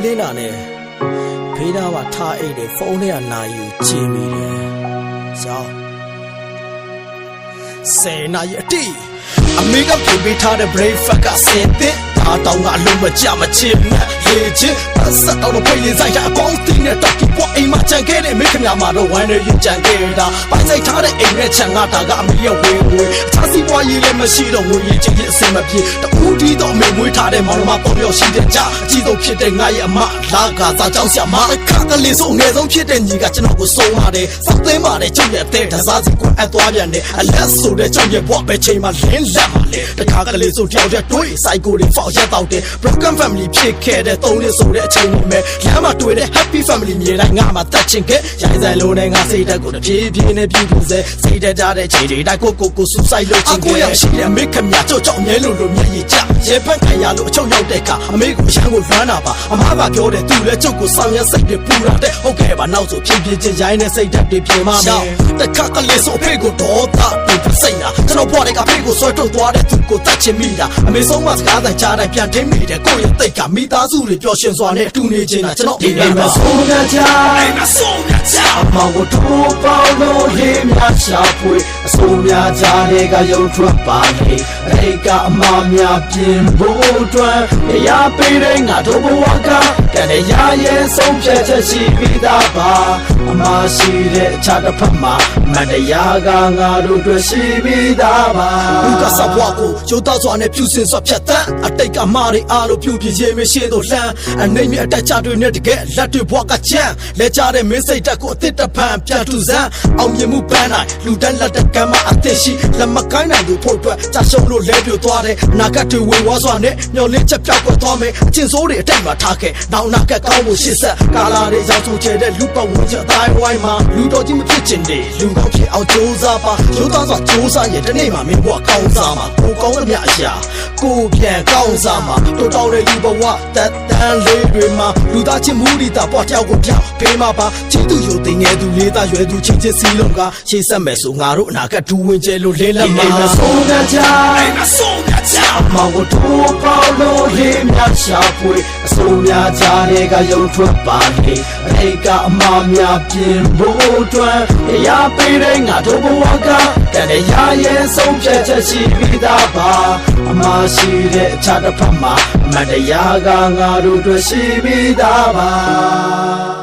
လေးလာနဲ့ဖေးသားမှာထားအိတ်တယ်ဖုန်းထဲကနာယူချီမိတယ်ရောင်း10နာရီအတိအမေကပြင်ပေးထားတဲ့ breakfast ကစင်တဲ့အားတောင်းကအလုံးမကြမချင်မဲ့လေချင်းပတ်စတော့ဖိတ်လေးဆိုင်ကအပေါင်းတင်းနဲ့တောက်ပြီးပွားအိမ်မှာကြံခဲ့တဲ့မိခင်များမှာတော့ဝမ်းနဲ့ရင်ကြံခဲ့တာပိုင်ဆိုင်ထားတဲ့အိမ်နဲ့ခြံငါတာကအမေရဲ့ဝေဝေအခြားစီးပွားရေးလည်းမရှိတော့ငွေရေးချင်းအစင်မပြေတူတီတော့မေမွေးထားတဲ့မောင်နှမပေါ်ရောက်ရှိတဲ့ကြအကြီးဆုံးဖြစ်တဲ့ငါရဲ့အမလာကစားကြောင်းဆရာမခါကလေးဆုံးငယ်ဆုံးဖြစ်တဲ့ညီကကျွန်တော်ကိုဆုံးပါတယ်စောက်သိမ်းပါတယ်ကျုပ်ရဲ့တဲ့တစားစီကိုအပ်သွားပြန်တယ်အလက်ဆိုတဲ့ကျုပ်ရဲ့ဘွားပဲချိန်မှာလင်းလက်မှာလေတခါကလေးဆိုတယောက်တည်းတွေးစိုက်ကိုတွေဖောက်ရက်တော့တယ် broken family ဖြစ်ခဲ့တဲ့3နှစ်ဆိုတဲ့အချိန်နဲ့လမ်းမှာတွေ့တဲ့ happy family မြေတိုင်းငါမှတတ်ချင်ခဲ့ရိုင်းဆိုင်လုံးနဲ့ငါစိတ်ဓာတ်ကိုတပြေးပြေးနဲ့ပြူပြူစေစိတ်ဓာတ်ကြတဲ့ချိန်တွေတိုင်းကိုစူးစိုက်လို့ချင်ခဲ့အရှိတဲ့မိခမကြောက်မြဲလို့မျက်ရည်ကျရေဖက်ခံရလို့အချုပ်ရောက်တဲ့အခါအမေကိုရန်ကိုလွမ်းတာပါအမကပြောတယ်သူလည်းကျုပ်ကိုဆောင်ရစိတ်တွေပူတာတဲ့ဟုတ်ကဲ့ပါနောက်ဆိုဖြည်းဖြည်းချင်းရိုင်းနဲ့စိတ်ဓာတ်တွေပြင်ပါမယ်တခါကလေးဆိုအဖေကိုဒေါသတူစိတ်နာကျွန်တော်ဘွားတွေကဖေကိုဆွဲထုတ်သွားတဲ့သူကိုတတ်ချင်မိတာအမေဆုံးမစကားတိုင်းကြားတိုင်းပြန်ထိမိတယ်ကိုယ့်ရဲ့တိတ်ကမိသားစုတွေပျော်ရွှင်စွာနဲ့တူနေခြင်းကကျွန်တော်ဒီအိမ်မှာဆုံးရကြအိမ်မှာဆုံးရကြမောင်တို့ပေါလို့ရေးများရှာဖွေအဆုံးများကြတဲ့ကရုပ်ထွက်ပါလေအိတ်ကအမများပြင်ဖို့အတွက်ရပေးတဲ့ငါတို့ဘဝကကလည်းရရဲ့ဆုံးဖြတ်ချက်ရှိပြီးသားပါအမရှိတဲ့အခြားတစ်ဖက်မှာမတရားကငါတို့တွေ့ရှိပြီးသားပါလူကစဘွားကိုရိုးသားစွာနဲ့ပြုစင်စွာဖြတ်တန်းအတိတ်ကမာတွေအားလို့ပြုပြရေးမရှိတော့လှမ်းအနေနဲ့အတက်ချတွေနဲ့တကယ်လက်တွေဘွားကချမ်းလဲကြတဲ့မင်းစိတ်တက်ကိုအစ်စ်တဖန်ပြန်ထူစမ်းအောင်မြင်မှုပန်းနိုင်လူတန်းလက်တကမ်းမှာအသက်ရှိလက်မကိုင်းနိုင်သူဖို့အတွက်ကြာရှုံးလို့လဲပြသွားတယ်အနာဂတ်တွေဝင်ဝါစွာနဲ့မျောလင်းချက်ပြောက်ကွယ်သွားမယ်အချင်းစိုးတွေအတိတ်မှာထားခဲ့နောက်နာကကောင်းဖို့ရှေ့ဆက်ကာလာတွေရောက်ဆုံးချဲတဲ့လူပတ်ဝန်းကျင်အတိုင်းဝိုင်းမှာလူတော်ကြီးမဖြစ်ချင်တဲ့လူကောင်းဖြစ်အောင်ကြိုးစားပါရိုးသားစွာကြိုးစားရင်ဒီနေ့မှာမင်းဘဝကောင်းစားမှာကိုကောင်းသမျှအရာကိုပြန်ကောင်းစားမှာတိုးတောင်းတဲ့လူဘဝတက်တန်းလေးတွေမှာလူသားချင်းမူရီတာပွားတယောက်ကိုပြောင်းပေးမှာပါချစ်သူယူတင်ငယ်သူလေးသားရွယ်သူချင်းချင်းစီလုံးကရှေ့ဆက်မယ်ဆိုငါတို့အနာဂတ်ဒူဝင်ကျဲလို့လေးလက်မှာဆုံးရကြအိမ်မှာဆုံးရကြမောင်တို့ပေါလို့ရေးများရှာဖွေအဆုံးများကြတဲ့ကရုပ်ထွက်ပါလေအိတ်ကအမများပြင်ဖို့အတွက်ရပေးတဲ့ငါတို့ဘဝကကလည်းရရဲ့ဆုံးဖြတ်ချက်ရှိပြီးသားပါအမရှိတဲ့အခြားတစ်ဖက်မှာမတရားကငါတို့တွေ့ရှိပြီးသားပါ